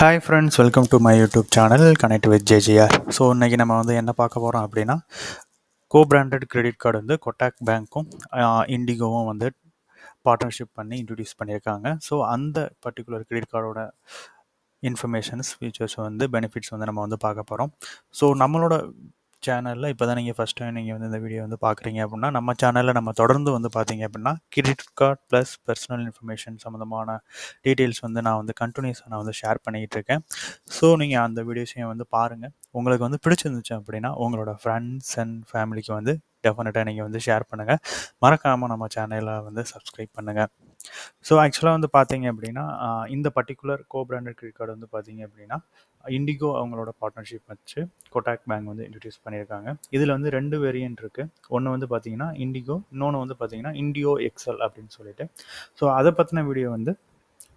Hi friends, welcome to my YouTube channel connect with JGR. So இன்றைக்கி நம்ம வந்து என்ன பார்க்க போகிறோம் அப்படின்னா, கோ-பிராண்டட் கிரெடிட் கார்டு வந்து கொட்டாக் பேங்க்கும் இண்டிகோவும் வந்து பார்ட்னர்ஷிப் பண்ணி இன்ட்ரடியூஸ் பண்ணியிருக்காங்க. ஸோ அந்த பர்டிகுலர் கிரெடிட் கார்டோட இன்ஃபர்மேஷன்ஸ், ஃபீச்சர்ஸ் வந்து பெனிஃபிட்ஸ் வந்து நம்ம வந்து பார்க்க போகிறோம். ஸோ நம்மளோட சேனலில் இப்போ தான் நீங்கள் ஃபஸ்ட் டைம் நீங்கள் வந்து இந்த வீடியோ வந்து பார்க்குறீங்க அப்படின்னா, நம்ம சேனலில் நம்ம தொடர்ந்து வந்து பார்த்தீங்க அப்படின்னா credit card plus personal information சம்மந்தமான டீட்டெயில்ஸ் வந்து நான் வந்து கண்டினியூஸாக நான் வந்து ஷேர் பண்ணிக்கிட்டு இருக்கேன். ஸோ நீங்கள் அந்த வீடியோஸையும் வந்து பாருங்கள். உங்களுக்கு வந்து பிடிச்சிருந்துச்சு அப்படின்னா உங்களோட ஃப்ரெண்ட்ஸ் அண்ட் ஃபேமிலிக்கு வந்து டெஃபினட்டாக நீங்கள் வந்து ஷேர் பண்ணுங்கள். மறக்காமல் நம்ம சேனலை வந்து சப்ஸ்கிரைப் பண்ணுங்கள். ஸோ ஆக்சுவலாக வந்து பார்த்தீங்க அப்படின்னா, இந்த பர்ட்டிகுலர் கோ-பிராண்டட் கிரெடிட் கார்டு வந்து பார்த்தீங்க அப்படின்னா, இண்டிகோ அவங்களோட பார்ட்னர்ஷிப் வச்சு கொட்டாக் பேங்க் வந்து இன்ட்ரடியூஸ் பண்ணியிருக்காங்க. இதில் வந்து 2 வேரியன்ட் இருக்குது. ஒன்று வந்து பார்த்தீங்கன்னா இண்டிகோ, இன்னொன்று வந்து பார்த்தீங்கன்னா இண்டியோ எக்ஸல் அப்படின்னு சொல்லிட்டு. ஸோ அதை பற்றின வீடியோ வந்து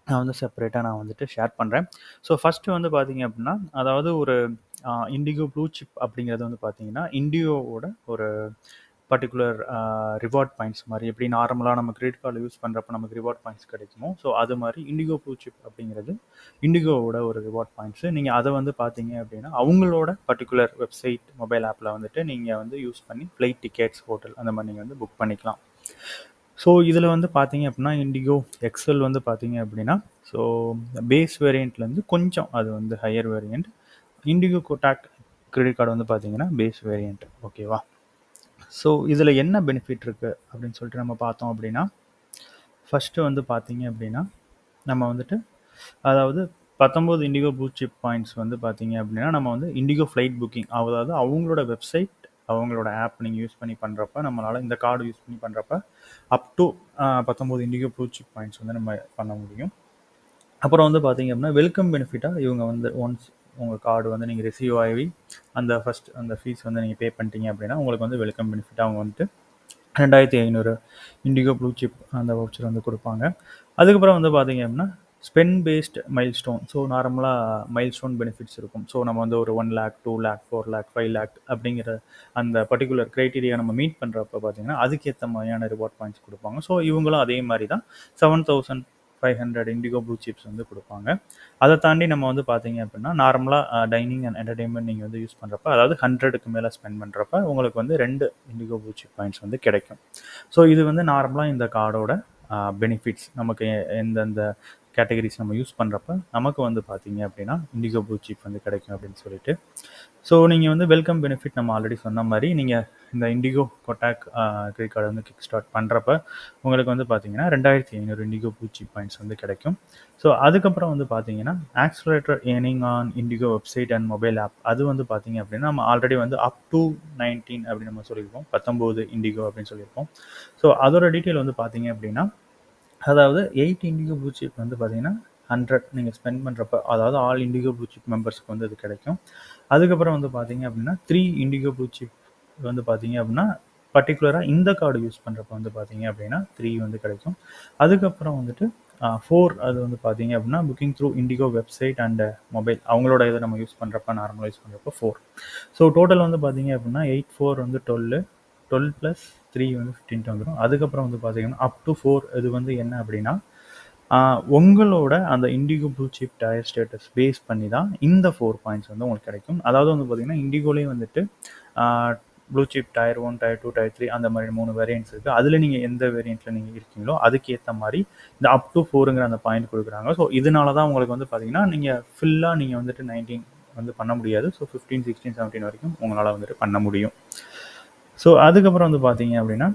நான் வந்து செப்பரேட்டாக நான் வந்துட்டு ஷேர் பண்ணுறேன். ஸோ ஃபஸ்ட்டு வந்து பார்த்தீங்க அப்படின்னா, அதாவது ஒரு இண்டிகோ ப்ளூ சிப் அப்படிங்கிறது வந்து பார்த்தீங்கன்னா, இண்டியோவோட ஒரு பர்ட்டிகுலர் ரிவார்ட் பாயிண்ட்ஸ் மாதிரி எப்படி நார்மலாக நம்ம கிரெடிட் கார்டு யூஸ் பண்ணுறப்ப நமக்கு ரிவார்ட் பாயிண்ட்ஸ் கிடைக்குமோ, ஸோ அது மாதிரி இண்டிகோ ப்ளூ சிப் அப்படிங்கிறது இண்டிகோவோட ஒரு ரிவார்ட் பாயிண்ட்ஸு. நீங்கள் அதை வந்து பார்த்தீங்க அப்படின்னா அவங்களோட பர்டிகுலர் வெப்சைட் மொபைல் ஆப்பில் வந்துட்டு நீங்கள் வந்து யூஸ் பண்ணி ஃப்ளைட் டிக்கெட்ஸ், ஹோட்டல் அந்த மாதிரி நீங்கள் வந்து புக் பண்ணிக்கலாம். ஸோ இதில் வந்து பார்த்தீங்க அப்படின்னா இண்டிகோ எக்ஸல் வந்து பார்த்தீங்க அப்படின்னா, ஸோ பேஸ் வேரியண்ட்லேருந்து கொஞ்சம் அது வந்து higher variant. Indigo Kotak credit card வந்து பார்த்தீங்கன்னா பேஸ் வேரியண்ட். ஓகேவா? ஸோ இதில் என்ன பெனிஃபிட் இருக்குது அப்படின்னு சொல்லிட்டு நம்ம பார்த்தோம் அப்படின்னா, ஃபஸ்ட்டு வந்து பார்த்தீங்க அப்படின்னா நம்ம வந்துட்டு அதாவது 19 இண்டிகோ ப்ளூ சிப் பாயிண்ட்ஸ் வந்து பார்த்தீங்க அப்படின்னா நம்ம வந்து இண்டிகோ ஃப்ளைட் புக்கிங், அதாவது அவங்களோட வெப்சைட், அவங்களோட ஆப் நீங்கள் யூஸ் பண்ணி பண்ணுறப்ப, நம்மளால் இந்த கார்டு யூஸ் பண்ணி பண்ணுறப்ப up to 19 indigo blue chip points வந்து நம்ம பண்ண முடியும். அப்புறம் வந்து பார்த்தீங்க அப்படின்னா வெல்கம் பெனிஃபிட்டாக இவங்க வந்து ஒன்ஸ் உங்கள் கார்டு வந்து நீங்கள் ரிசீவ் ஆகி அந்த ஃபீஸ் வந்து நீங்கள் பே பண்ணிட்டீங்க அப்படின்னா உங்களுக்கு வந்து வெல்கம் பெனிஃபிட்டாக அவங்க வந்துட்டு 2500 இண்டிகோ ப்ளூ சிப் அந்த வவுச்சர் வந்து கொடுப்பாங்க. அதுக்கப்புறம் வந்து பார்த்தீங்க அப்படின்னா ஸ்பெண்ட் பேஸ்ட் மைல்ஸ்டோன். ஸோ நார்மலாக மைல்ஸ்டோன் பெனிஃபிட்ஸ் இருக்கும். ஸோ நம்ம வந்து ஒரு 1 லேக், 2 லேக், 4 லேக், 5 லேக் அப்படிங்கிற அந்த பர்டிகுலர் க்ரைட்டீரியா நம்ம மீட் பண்ணுறப்ப பார்த்தீங்கன்னா அதுக்கேற்ற மாதிரியான ரிவார்ட் பாயிண்ட்ஸ் கொடுப்பாங்க. ஸோ இவங்களும் அதே மாதிரி தான் 7500 இண்டிகோ ப்ளூ சிப்ஸ் வந்து கொடுப்பாங்க. அதை தாண்டி நம்ம வந்து பார்த்தீங்க அப்படின்னா நார்மலாக டைனிங் அண்ட் என்டர்டைன்மெண்ட் நீங்கள் வந்து யூஸ் பண்ணுறப்ப, அதாவது 100க்கு மேலே ஸ்பெண்ட் பண்ணுறப்ப உங்களுக்கு வந்து 2 இண்டிகோ ப்ளூ சிப் பாயிண்ட்ஸ் வந்து கிடைக்கும். ஸோ இது வந்து நார்மலாக இந்த கார்டோட பெனிஃபிட்ஸ். நமக்கு எந்தெந்த கேட்டகரிஸ் நம்ம யூஸ் பண்ணுறப்ப நமக்கு வந்து பார்த்தீங்க அப்படின்னா இண்டிகோ ப்ளூ சிப் வந்து கிடைக்கும் அப்படின்னு சொல்லிட்டு. ஸோ நீங்கள் வந்து வெல்கம் பெனிஃபிட் நம்ம ஆல்ரெடி சொன்ன மாதிரி நீங்கள் இந்த இண்டிகோ கொட்டாக் கிரெடிட் கார்டு வந்து கிக் ஸ்டார்ட் பண்ணுறப்ப உங்களுக்கு வந்து பார்த்தீங்கன்னா 2500 இண்டிகோ ப்ளூ சிப் பாயிண்ட்ஸ் வந்து கிடைக்கும். ஸோ அதுக்கப்புறம் வந்து பார்த்தீங்கன்னா accelerator earning on IndiGo website and mobile app, அது வந்து பார்த்தீங்க அப்படின்னா நம்ம ஆல்ரெடி வந்து அப் டு 19 அப்படின்னு நம்ம சொல்லியிருப்போம், 19 இண்டிகோ அப்படின்னு சொல்லியிருப்போம். ஸோ அதோட டீட்டெயில் வந்து பார்த்தீங்க அப்படின்னா, அதாவது 8 இண்டிகோ ப்ளூ சிப் வந்து பார்த்தீங்கன்னா 100 நீங்கள் ஸ்பெண்ட் பண்ணுறப்ப, அதாவது ஆல் இண்டிகோ ப்ளூ சிப் மெம்பர்ஸ்க்கு வந்து அது கிடைக்கும். அதுக்கப்புறம் வந்து பார்த்தீங்க அப்படின்னா 3 இண்டிகோ ப்ளூ சிப் வந்து பார்த்தீங்க அப்படின்னா பர்டிகுலராக இந்த கார்டு யூஸ் பண்ணுறப்ப வந்து பார்த்தீங்க அப்படின்னா 3 வந்து கிடைக்கும். அதுக்கப்புறம் வந்துட்டு 4 அது வந்து பார்த்தீங்க அப்படின்னா booking through indigo website and mobile, அவங்களோட இதை நம்ம யூஸ் பண்ணுறப்ப நார்மலாக யூஸ் பண்ணுறப்ப 4. ஸோ டோட்டல் வந்து பார்த்தீங்க அப்படின்னா 8, 4 வந்து 12, 12 + 3 வந்து 15 வந்துடும். அதுக்கப்புறம் வந்து பார்த்தீங்கன்னா அப் டு 4 இது வந்து என்ன அப்படின்னா உங்களோட அந்த IndiGo blue chip tier status base பண்ணி தான் இந்த 4 பாயிண்ட்ஸ் வந்து உங்களுக்கு கிடைக்கும். அதாவது வந்து பார்த்தீங்கன்னா இண்டிகோலேயும் வந்துட்டு blue chip tier 1, tier 2, tier 3 அந்த மாதிரி 3 வேரியன்ட்ஸ் இருக்குது. அதில் நீங்கள் எந்த வேரியண்ட்டில் நீங்கள் இருக்கீங்களோ அதுக்கேற்ற மாதிரி இந்த அப் டு 4ங்கிற அந்த பாயிண்ட் கொடுக்குறாங்க. ஸோ இதனால தான் உங்களுக்கு வந்து பார்த்தீங்கன்னா நீங்கள் ஃபுல்லாக நீங்கள் வந்துட்டு 19 வந்து பண்ண முடியாது. ஸோ 15, 16, 17 வரைக்கும் உங்களால் வந்துட்டு பண்ண முடியும். ஸோ அதுக்கப்புறம் வந்து பார்த்தீங்க அப்படின்னா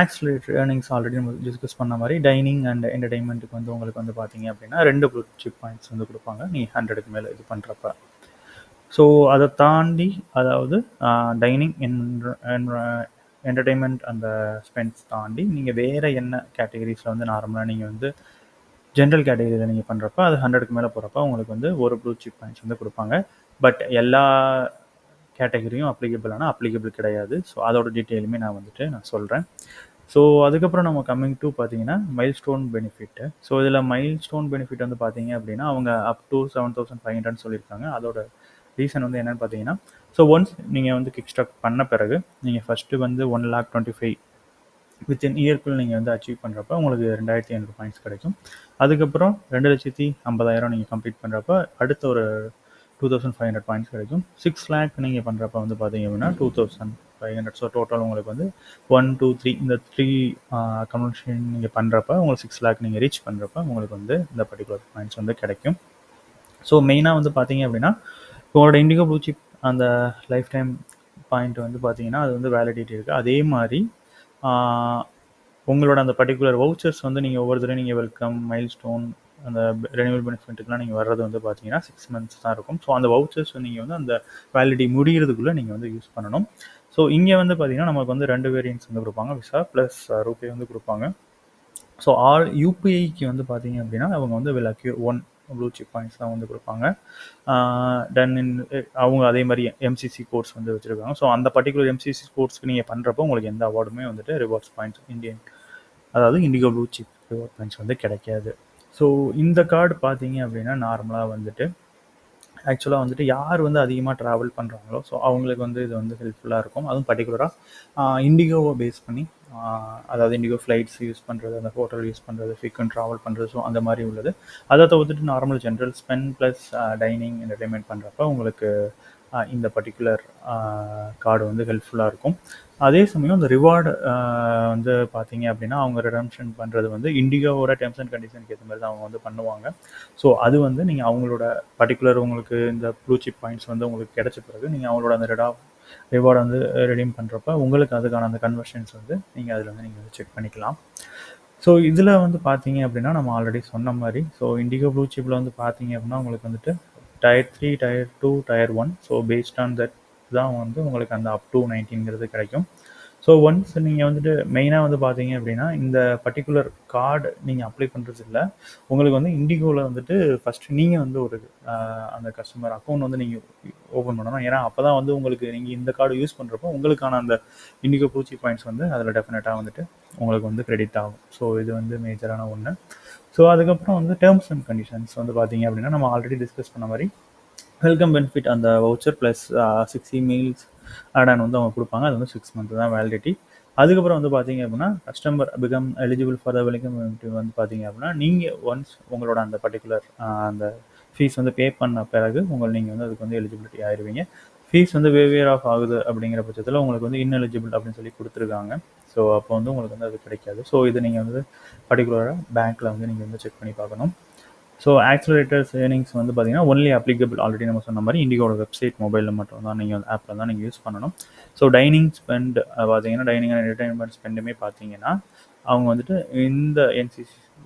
ஆக்ஸலரேட்டர் ஏர்னிங்ஸ் ஆல்ரெடி நம்ம டிஸ்கஸ் பண்ண மாதிரி டைனிங் அண்ட் என்டர்டைன்மெண்ட்டுக்கு வந்து உங்களுக்கு வந்து பார்த்தீங்க அப்படின்னா 2 ப்ளூ சிப் பாயிண்ட்ஸ் வந்து கொடுப்பாங்க நீ 100க்கு மேலே இது பண்ணுறப்ப. ஸோ அதை தாண்டி அதாவது டைனிங் என்டர்டைன்மெண்ட் அந்த ஸ்பெண்ட்ஸ் தாண்டி நீங்கள் வேறு என்ன கேட்டகரிஸில் வந்து நார்மலாக நீங்கள் வந்து ஜென்ரல் கேட்டகரியில் நீங்கள் பண்ணுறப்ப அது 100க்கு மேலே போகிறப்ப உங்களுக்கு வந்து ஒரு ப்ளூ சிப் பாயிண்ட்ஸ் வந்து கொடுப்பாங்க. பட் எல்லா கேட்டகரியும் அப்ளிகபிள் கிடையாது. ஸோ அதோட டீட்டெயிலுமே நான் சொல்கிறேன். ஸோ அதுக்கப்புறம் நம்ம கம்மிங் டு பார்த்தீங்கன்னா மைல்ஸ்டோன் பெனிஃபிட்டு. ஸோ இதில் மைல்ஸ்டோன் பெனிஃபிட் வந்து பார்த்தீங்க அப்படின்னா அவங்க அப் டு 7500 சொல்லியிருக்காங்க. அதோட ரீசன் வந்து என்னென்னு பார்த்தீங்கன்னா, ஸோ ஒன்ஸ் நீங்கள் வந்து கிக் ஸ்டார்ட் பண்ண பிறகு நீங்கள் ஃபஸ்ட்டு வந்து 1,25,000 வித்தின் இயர்க்குள்ள நீங்கள் வந்து அச்சீவ் பண்ணுறப்ப உங்களுக்கு 2500 பாயிண்ட்ஸ் கிடைக்கும். அதுக்கப்புறம் 2,50,000 நீங்கள் கம்ப்ளீட் பண்ணுறப்ப அடுத்த ஒரு 2500 பாயிண்ட்ஸ் கிடைக்கும். 6 லேக் நீங்கள் பண்ணுறப்ப வந்து பார்த்தீங்க அப்படின்னா 2500. ஸோ டோட்டல் உங்களுக்கு வந்து 1 2 3 இந்த 3 கன்வர்ஷன் நீங்கள் பண்ணுறப்ப உங்களுக்கு 6 லேக் நீங்கள் ரீச் பண்ணுறப்ப உங்களுக்கு வந்து இந்த பர்டிகுலர் பாயிண்ட்ஸ் வந்து கிடைக்கும். ஸோ மெயினாக வந்து பார்த்தீங்க அப்படின்னா உங்களோட இண்டிகோ ப்ளூ சிப் அந்த லைஃப் டைம் பாயிண்ட் வந்து பார்த்தீங்கன்னா அது வந்து வேலிடிட்டி இருக்குது. அதே மாதிரி உங்களோட அந்த பர்டிகுலர் வவுச்சர்ஸ் வந்து நீங்கள் ஒவ்வொரு தடவை நீங்கள் வெல்கம் மைல்ஸ்டோன் அந்த ரெனிவல் பெனிஃபிட்டுக்குலாம் நீங்கள் வர்றது வந்து பார்த்தீங்கன்னா 6 மந்த்ஸ் தான் இருக்கும். ஸோ அந்த வவுச்சர்ஸ் நீங்கள் வந்து அந்த வேலிடிட்டி முடிகிறதுக்குள்ளே நீங்கள் வந்து யூஸ் பண்ணணும். ஸோ இங்கே வந்து பார்த்தீங்கன்னா நமக்கு வந்து 2 வேரியன்ட்ஸ் வந்து கொடுப்பாங்க, விசா ப்ளஸ் ரூபே வந்து கொடுப்பாங்க. ஸோ ஆல் யூபிஐக்கு வந்து பார்த்தீங்க அப்படின்னா அவங்க வந்து வில் அக்யூர் 1 ப்ளூ சிப் பாயிண்ட்ஸ் தான் வந்து கொடுப்பாங்க. தென் அவங்க அதே மாதிரி எம்சிசி கோர்ஸ் வந்து வச்சுருக்காங்க. ஸோ அந்த பர்டிகுலர் எம்சிசி கோர்ஸ்க்கு நீங்கள் பண்ணுறப்போ உங்களுக்கு எந்த அவார்டுமே வந்துட்டு ரிவார்ட்ஸ் பாயிண்ட்ஸ் அதாவது indigo blue chip reward points வந்து கிடைக்காது. ஸோ இந்த கார்டு பார்த்தீங்க அப்படின்னா நார்மலாக வந்துட்டு ஆக்சுவலாக வந்துட்டு யார் வந்து அதிகமாக ட்ராவல் பண்ணுறாங்களோ ஸோ அவங்களுக்கு வந்து இது வந்து ஹெல்ப்ஃபுல்லாக இருக்கும். அதுவும் பர்டிகுலராக இண்டிகோவை பேஸ் பண்ணி அதாவது இண்டிகோ ஃப்ளைட்ஸ் யூஸ் பண்ணுறது, அந்த ஹோட்டல் யூஸ் பண்ணுறது, ஃப்ரீக்வெண்ட் ட்ராவல் பண்ணுறது, ஸோ அந்த மாதிரி உள்ளது. அதை தவிர்த்துட்டு normal general spend plus dining entertainment பண்ணுறப்ப உங்களுக்கு இந்த பர்டிகுலர் கார்டு வந்து ஹெல்ப்ஃபுல்லாக இருக்கும். அதே சமயம் இந்த ரிவார்டு வந்து பார்த்தீங்க அப்படின்னா அவங்க ரிடம்ஷன் பண்ணுறது வந்து இண்டிகோவோட டெர்ம்ஸ் அண்ட் கண்டிஷனுக்கு ஏற்ற மாதிரி தான் அவங்க வந்து பண்ணுவாங்க. ஸோ அது வந்து நீங்கள் அவங்களோட பர்டிகுலர் உங்களுக்கு இந்த ப்ளூ சிப் பாயிண்ட்ஸ் வந்து உங்களுக்கு கிடைச்ச பிறகு நீங்கள் அவங்களோட அந்த ரிவார்டை வந்து ரெடீம் பண்ணுறப்ப உங்களுக்கு அதுக்கான அந்த கன்வர்ஷன்ஸ் வந்து நீங்கள் அதில் வந்து நீங்கள் வந்து செக் பண்ணிக்கலாம். ஸோ இதில் வந்து பார்த்தீங்க அப்படின்னா நம்ம ஆல்ரெடி சொன்ன மாதிரி ஸோ இண்டிகோ ப்ளூ சிப்பில் வந்து பார்த்தீங்க அப்படின்னா உங்களுக்கு வந்துட்டு Tier 3, Tier 2, Tier 1. So based on that தான் வந்து உங்களுக்கு அந்த அப் டு 19ங்கிறது கிடைக்கும். ஸோ ஒன்ஸ் நீங்கள் வந்துட்டு மெயினாக வந்து பார்த்தீங்க அப்படின்னா இந்த பர்டிகுலர் கார்டு நீங்கள் அப்ளை பண்ணுறது இல்லை, உங்களுக்கு வந்து இண்டிகோவில் வந்துட்டு ஃபஸ்ட்டு நீங்கள் வந்து ஒரு அந்த கஸ்டமர் அக்கௌண்ட் வந்து நீங்கள் ஓப்பன் பண்ணணும். ஏன்னா அப்போ தான் வந்து உங்களுக்கு நீங்கள் இந்த கார்டு யூஸ் பண்ணுறப்போ உங்களுக்கான அந்த இண்டிகோ ப்ளூ சிப் பாயிண்ட்ஸ் வந்து அதில் டெஃபினட்டாக வந்துட்டு உங்களுக்கு வந்து கிரெடிட் ஆகும். ஸோ இது வந்து மேஜரான ஒன்று. ஸோ அதுக்கப்புறம் வந்து டேர்ம்ஸ் அண்ட் கண்டிஷன்ஸ் வந்து பார்த்தீங்க அப்படின்னா நம்ம ஆல்ரெடி டிஸ்கஸ் பண்ண மாதிரி வெல்கம் பெனிஃபிட் அந்த வவுச்சர் ப்ளஸ் 60 மீல்ஸ் ஆட்-ஆன் வந்து அவங்க கொடுப்பாங்க. அது வந்து 6 மந்த் தான் வேலிடிட்டி. அதுக்கப்புறம் வந்து பார்த்தீங்க அப்படின்னா customer become eligible for the welcome benefit வந்து பார்த்தீங்க அப்படின்னா நீங்கள் ஒன்ஸ் உங்களோட அந்த பர்டிகுலர் அந்த ஃபீஸ் வந்து பே பண்ண பிறகு நீங்கள் வந்து அதுக்கு வந்து எலிஜிபிலிட்டி ஆயிடுவீங்க. ஃபீஸ் வந்து வேவியர் ஆஃப் ஆகுது அப்படிங்கிற பட்சத்தில் உங்களுக்கு வந்து இன்எலிஜிபிள் அப்படின்னு சொல்லி கொடுத்துருக்காங்க. ஸோ அப்போ வந்து உங்களுக்கு வந்து அது கிடைக்காது. ஸோ இது நீங்கள் வந்து பர்டிகுலராக பேங்க்கில் வந்து நீங்கள் வந்து செக் பண்ணி பார்க்கணும். ஸோ ஆக்சிலரேட்டர்ஸ் ஏர்னிங்ஸ் வந்து பார்த்தீங்கன்னா ஒன்லி அப்ளிகபிள் ஆல்ரெடி நம்ம சொன்ன மாதிரி இண்டிகோட வெப்சைட் மொபைலில் மட்டும் தான் நீங்கள் ஆப்பில் தான் நீங்கள் யூஸ் பண்ணணும். ஸோ டைனிங் ஸ்பெண்ட் பார்த்தீங்கன்னா டைனிங் அண்ட் என்டர்டைன்மெண்ட் ஸ்பெண்டுமே பார்த்தீங்கன்னா அவங்க வந்துட்டு இந்த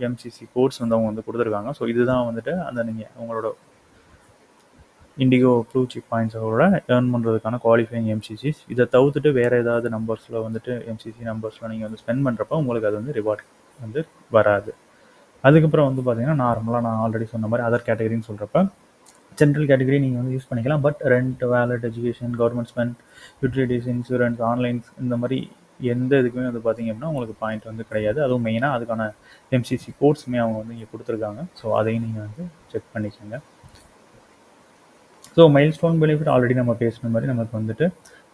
எம்சிசி கோர்ஸ் வந்து அவங்க வந்து கொடுத்துருக்காங்க. ஸோ இதுதான் வந்துட்டு அந்த நீங்கள் உங்களோட இண்டிகோ ப்ளூ சிப் பாயிண்ட்ஸோட ஏர்ன் பண்ணுறதுக்கான குவாலிஃபைங் எம்சிசிஸ். இதை தவிர்த்துட்டு வேறு ஏதாவது நம்பர்ஸில் வந்துட்டு எம்சிசி நம்பர்ஸில் நீங்கள் வந்து ஸ்பெண்ட் பண்ணுறப்போ உங்களுக்கு அது வந்து ரிவார்ட் வந்து வராது. அதுக்கப்புறம் வந்து பார்த்தீங்கன்னா நார்மலாக நான் ஆல்ரெடி சொன்ன மாதிரி அதர் கேட்டகரின்னு சொல்கிறப்ப ஜென்ரல் கேட்டகரி நீங்கள் வந்து யூஸ் பண்ணிக்கலாம். But rent, wallet, education, government spend, utilities, insurance, onlines இந்த மாதிரி எந்த இதுக்குமே வந்து பார்த்தீங்க அப்படின்னா உங்களுக்கு பாயிண்ட் வந்து கிடையாது. அதுவும் மெயினாக அதுக்கான எம்சிசி கோர்ஸுமே அவங்க வந்து இங்கே கொடுத்துருக்காங்க. ஸோ அதையும் நீங்கள் வந்து செக் பண்ணிக்கோங்க. ஸோ மைல்ஸ்டோன் பெனிஃபிட் ஆல்ரெடி நம்ம பேசுன மாதிரி நமக்கு வந்துட்டு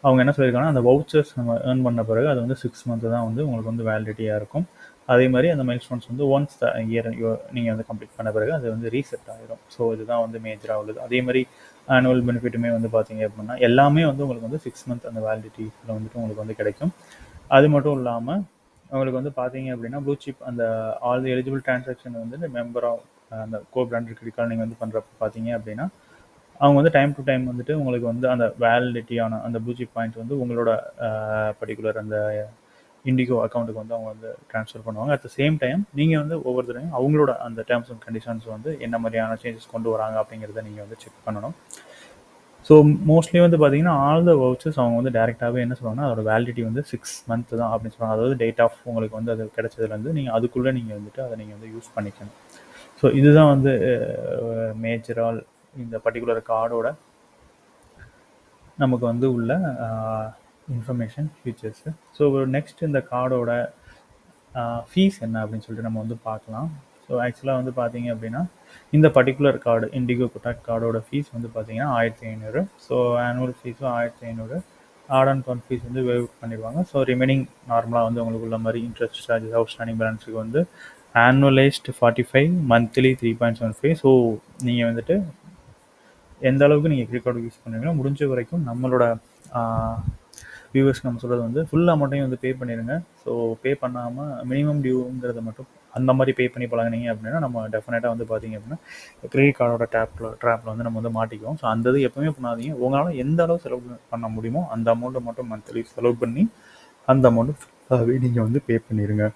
அவங்க என்ன சொல்லியிருக்காங்கன்னா அந்த வவுச்சர்ஸ் நம்ம ஏர்ன் பண்ண பிறகு அது வந்து 6 மந்த் தான் வந்து உங்களுக்கு வந்து வேலிடிட்டியாக இருக்கும். அதே மாதிரி அந்த மைல்ஸ்டோன்ஸ் வந்து ஒன்ஸ் இயர் நீங்கள் வந்து கம்ப்ளீட் பண்ண பிறகு அது வந்து ரீசெட் ஆகிடும். ஸோ இதுதான் வந்து மேஜராக உள்ளது. அதே மாதிரி ஆனுவல் பெனிஃபிட்டுமே வந்து பார்த்தீங்க அப்படின்னா எல்லாமே வந்து உங்களுக்கு வந்து 6 மந்த் அந்த வேலிடிட்டியில் வந்துட்டு உங்களுக்கு வந்து கிடைக்கும். அது மட்டும் இல்லாமல் உங்களுக்கு வந்து பார்த்தீங்க அப்படின்னா ப்ளூ சிப் அந்த ஆல் தி எலிஜிபிள் டிரான்சாக்ஷன் வந்து மெம்பர் ஆஃப் அந்த கோ பிராண்டட் கிரெடிட் கார்டு நீங்கள் வந்து பண்ணுறப்ப பார்த்தீங்க அப்படின்னா அவங்க வந்து டைம் டு டைம் வந்துட்டு உங்களுக்கு வந்து அந்த வேலிடிட்டியான அந்த ப்ளூ சிப் பாயிண்ட் வந்து உங்களோட பர்டிகுலர் அந்த இண்டிகோ அக்கௌண்ட்டுக்கு வந்து அவங்க வந்து ட்ரான்ஸ்ஃபர் பண்ணுவாங்க. அட் த சேம் டைம் நீங்கள் வந்து ஒவ்வொரு தடவையும் அவங்களோட அந்த டேர்ம்ஸ் அண்ட் கண்டிஷன்ஸ் வந்து என்ன மாதிரியான சேஞ்சஸ் கொண்டு வராங்க அப்படிங்கிறத நீங்கள் வந்து செக் பண்ணணும். ஸோ மோஸ்ட்லி வந்து பார்த்தீங்கன்னா ஆல் த வவுச்சர்ஸ் அவங்க வந்து டேரெக்டாகவே என்ன சொல்லுவாங்கன்னா அதோட வேலிடிட்டி வந்து 6 மந்த் தான் அப்படின்னு சொல்லுவாங்க. அதாவது டேட் ஆஃப் உங்களுக்கு வந்து அது கிடைச்சதுலேருந்து நீங்கள் அதுக்குள்ளே நீங்கள் வந்துட்டு அதை நீங்கள் வந்து யூஸ் பண்ணிக்கணும். ஸோ இதுதான் வந்து மேஜரால் இந்த பர்டிகுலர் கார்டோட நமக்கு வந்து உள்ள இன்ஃபர்மேஷன் ஃபீச்சர்ஸு. ஸோ நெக்ஸ்ட் இந்த கார்டோட ஃபீஸ் என்ன அப்படின்னு சொல்லிட்டு நம்ம வந்து பார்க்கலாம். ஸோ ஆக்சுவலாக வந்து பார்த்தீங்க அப்படின்னா இந்த பர்டிகுலர் கார்டு இண்டிகோ கொட்டாக் கார்டோட ஃபீஸ் வந்து பார்த்தீங்கன்னா 1500. ஸோ ஆனுவல் ஃபீஸும் 1500. ஆட் அண்ட் கான் ஃபீஸ் வந்து வேவ் பண்ணிடுவாங்க. ஸோ ரிமைனிங் நார்மலாக வந்து உங்களுக்கு உள்ள மாதிரி இன்ட்ரெஸ்ட் சார்ஜஸ் அவுட்ஸ்டாண்டிங் பேலன்ஸுக்கு வந்து ஆனுவலைஸ்டு 45, மந்த்லி 3.75. ஸோ நீங்கள் வந்துட்டு எந்த அளவுக்கு நீங்கள் கிரெடிட் கார்டு யூஸ் பண்ணுறீங்களோ முடிஞ்ச வரைக்கும் நம்மளோட வியூவர்ஸ்க்கு நம்ம சொல்கிறது வந்து ஃபுல் அமௌண்ட்டையும் வந்து பே பண்ணிடுங்க. ஸோ பே பண்ணாமல் மினிமம் டியூங்கிறத மட்டும் அந்த மாதிரி பே பண்ணி பழகினீங்க அப்படின்னா நம்ம டெஃபினட்டாக வந்து பார்த்தீங்க அப்படின்னா கிரெடிட் கார்டோட ட்ராப்பில் வந்து நம்ம வந்து மாட்டிக்குவோம். ஸோ அந்த இது எப்பவுமே பண்ணாதீங்க. உங்களால் எந்த அளவு செலவு பண்ண முடியுமோ அந்த அமௌண்ட்டை மட்டும் மந்த்லி செலவு பண்ணி அந்த அமௌண்ட்டு நீங்கள் வந்து பே பண்ணிடுங்க.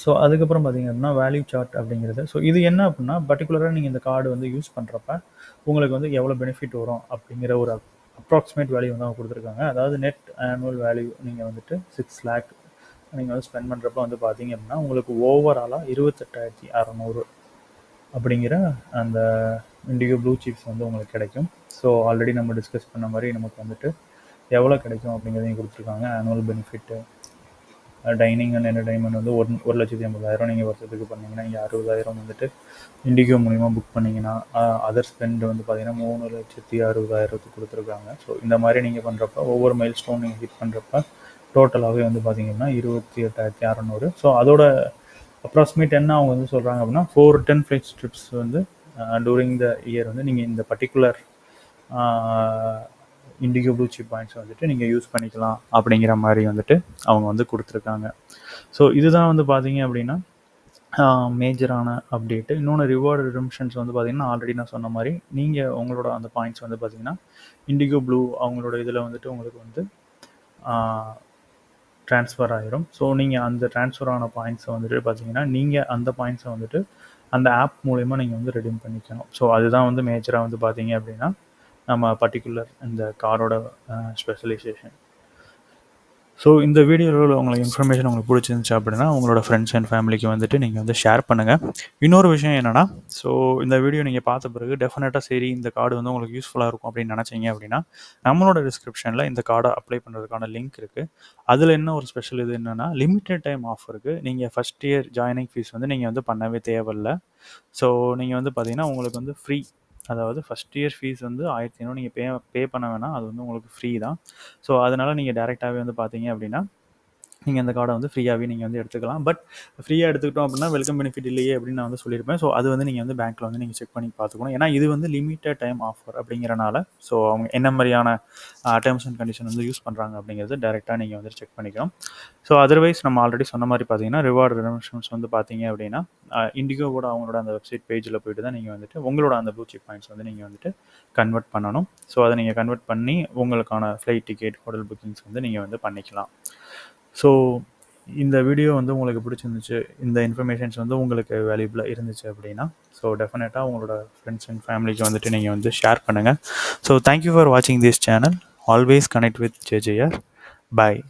ஸோ அதுக்கப்புறம் பார்த்தீங்க அப்படின்னா வேல்யூ சார்ட் அப்படிங்கிறது. ஸோ இது என்ன அப்படின்னா பர்டிகுலராக நீங்கள் இந்த கார்டு வந்து யூஸ் பண்ணுறப்ப உங்களுக்கு வந்து எவ்வளோ பெனிஃபிட் வரும் அப்படிங்கிற ஒரு அப்ராக்சிமேட் வேல்யூ வந்து அவங்க கொடுத்துருக்காங்க. அதாவது நெட் ஆனுவல் வேல்யூ நீங்கள் வந்துட்டு 6 லேக் நீங்கள் வந்து ஸ்பெண்ட் பண்ணுறப்ப வந்து பார்த்தீங்க அப்படின்னா உங்களுக்கு ஓவராலாக 28,600 அப்படிங்கிற அந்த இண்டிகோ ப்ளூ சிப்ஸ் வந்து உங்களுக்கு கிடைக்கும். ஸோ ஆல்ரெடி நம்ம டிஸ்கஸ் பண்ண மாதிரி நமக்கு வந்துட்டு எவ்வளோ கிடைக்கும் அப்படிங்கிறதையும் கொடுத்துருக்காங்க. Annual benefit dining and entertainment வந்து 1,80,000 நீங்கள் வருஷத்துக்கு பண்ணிங்கன்னா இங்கே 60,000 வந்துட்டு இண்டிகோ மூலிமா புக் பண்ணிங்கன்னா அதர் ஸ்பெண்ட் வந்து பார்த்தீங்கன்னா 3,60,000 கொடுத்துருக்காங்க. ஸோ இந்த மாதிரி நீங்கள் பண்ணுறப்ப ஒவ்வொரு மைல் ஸ்டோன் நீங்கள் ஹிட் பண்ணுறப்ப டோட்டலாகவே வந்து பார்த்தீங்கன்னா 28,600. ஸோ அதோட அப்ராக்சிமேட் என்ன அவங்க வந்து சொல்கிறாங்க அப்படின்னா 410 ஃப்ளைட் ட்ரிப்ஸ் வந்து டூரிங் த இயர் வந்து நீங்கள் இந்த particular indigo blue chip points வந்துட்டு நீங்கள் யூஸ் பண்ணிக்கலாம் அப்படிங்கிற மாதிரி வந்துட்டு அவங்க வந்து கொடுத்துருக்காங்க. ஸோ இதுதான் வந்து பார்த்தீங்க அப்படின்னா மேஜரான அப்டேட்டு. இன்னொன்று ரிவார்டு ரிடம்ஷன்ஸ் வந்து பார்த்தீங்கன்னா ஆல்ரெடி நான் சொன்ன மாதிரி நீங்கள் உங்களோட அந்த பாயிண்ட்ஸ் வந்து பார்த்தீங்கன்னா இண்டிகோ ப்ளூ அவங்களோட இதில் வந்துட்டு உங்களுக்கு வந்து ட்ரான்ஸ்ஃபர் ஆகிரும். ஸோ நீங்கள் அந்த ட்ரான்ஸ்ஃபர் ஆன பாயிண்ட்ஸை வந்துட்டு பார்த்தீங்கன்னா நீங்கள் அந்த பாயிண்ட்ஸை வந்துட்டு அந்த ஆப் மூலயமா நீங்கள் வந்து ரெடீம் பண்ணிக்கணும். ஸோ அதுதான் வந்து மேஜராக வந்து பார்த்தீங்க அப்படின்னா நம்ம பர்டிகுலர் இந்த காரோட ஸ்பெஷலைசேஷன். ஸோ இந்த வீடியோவில் உங்களுக்கு இன்ஃபர்மேஷன் உங்களுக்கு பிடிச்சிருந்துச்சு அப்படின்னா உங்களோட ஃப்ரெண்ட்ஸ் அண்ட் ஃபேமிலிக்கு வந்துட்டு நீங்கள் வந்து ஷேர் பண்ணுங்கள். இன்னொரு விஷயம் என்னென்னா ஸோ இந்த வீடியோ நீங்கள் பார்த்த பிறகு டெஃபினட்டாக சரி இந்த கார்டு வந்து உங்களுக்கு யூஸ்ஃபுல்லாக இருக்கும் அப்படின்னு நினச்சிங்க அப்படின்னா நம்மளோட டிஸ்கிரிப்ஷனில் இந்த கார்டை அப்ளை பண்ணுறதுக்கான லிங்க் இருக்குது. அதில் என்ன ஒரு ஸ்பெஷல் இது என்னென்னா லிமிட்டட் டைம் ஆஃபருக்கு நீங்கள் ஃபஸ்ட் இயர் ஜாயினிங் ஃபீஸ் வந்து நீங்கள் வந்து பண்ணவே தேவையில்லை. ஸோ நீங்கள் வந்து பார்த்தீங்கன்னா உங்களுக்கு வந்து ஃப்ரீ, அதாவது ஃபஸ்ட் இயர் ஃபீஸ் வந்து 1,500 நீங்கள் பே பண்ண வேணாம், அது வந்து உங்களுக்கு ஃப்ரீ தான். ஸோ அதனால் நீங்கள் டேரெக்டாகவே வந்து பார்த்தீங்க அப்படின்னா நீங்கள் அந்த கார்டை வந்து ஃப்ரீயாகவே நீங்கள் வந்து எடுத்துக்கலாம். பட் ஃப்ரீயாக எடுத்துக்கிட்டோம் அப்படின்னா வெல்கம் பெனிஃபிட் இல்லையே அப்படின்னு நான் வந்து சொல்லியிருப்பேன். ஸோ அது வந்து நீங்கள் வந்து பேங்க்கில் வந்து நீங்கள் செக் பண்ணி பார்த்துக்கணும். ஏன்னா இது வந்து லிமிட்டட் டைம் ஆஃபர் அப்படிங்கிறனால ஸோ அவங்க என்ன மாதிரியான டேர்ம்ஸ் அண்ட் கண்டிஷன் வந்து யூஸ் பண்ணுறாங்க அப்படிங்கிறது டேரெக்டாக நீங்கள் வந்து செக் பண்ணிக்கணும். ஸோ அதர்வைஸ் நம்ம ஆல்ரெடி சொன்ன மாதிரி பார்த்தீங்கன்னா ரிவார்டு ரிடம்ஷன்ஸ் வந்து பார்த்தீங்க அப்படின்னா இண்டிகோவோட அவங்களோட அந்த வெப்சைட் பேஜில் போய்ட்டு தான் நீங்கள் வந்துட்டு உங்களோட அந்த ப்ளூ சிப் பாயிண்ட்ஸ் வந்து நீங்கள் வந்துட்டு கன்வெர்ட் பண்ணணும். ஸோ அதை நீங்கள் கன்வெர்ட் பண்ணி உங்களுக்கான ஃப்ளைட் டிக்கெட் ஹோட்டல் புக்கிங்ஸ் வந்து நீங்கள் வந்து பண்ணிக்கலாம். ஸோ இந்த வீடியோ வந்து உங்களுக்கு பிடிச்சிருந்துச்சு, இந்த இன்ஃபர்மேஷன்ஸ் வந்து உங்களுக்கு வேல்யூபிளாக இருந்துச்சு அப்படின்னா ஸோ டெஃபினட்டாக உங்களோட ஃப்ரெண்ட்ஸ் அண்ட் ஃபேமிலிக்கு வந்துட்டு நீங்கள் வந்து ஷேர் பண்ணுங்கள். ஸோ தேங்க்யூ ஃபார் வாட்சிங் this channel. Always connect with JJR. Bye.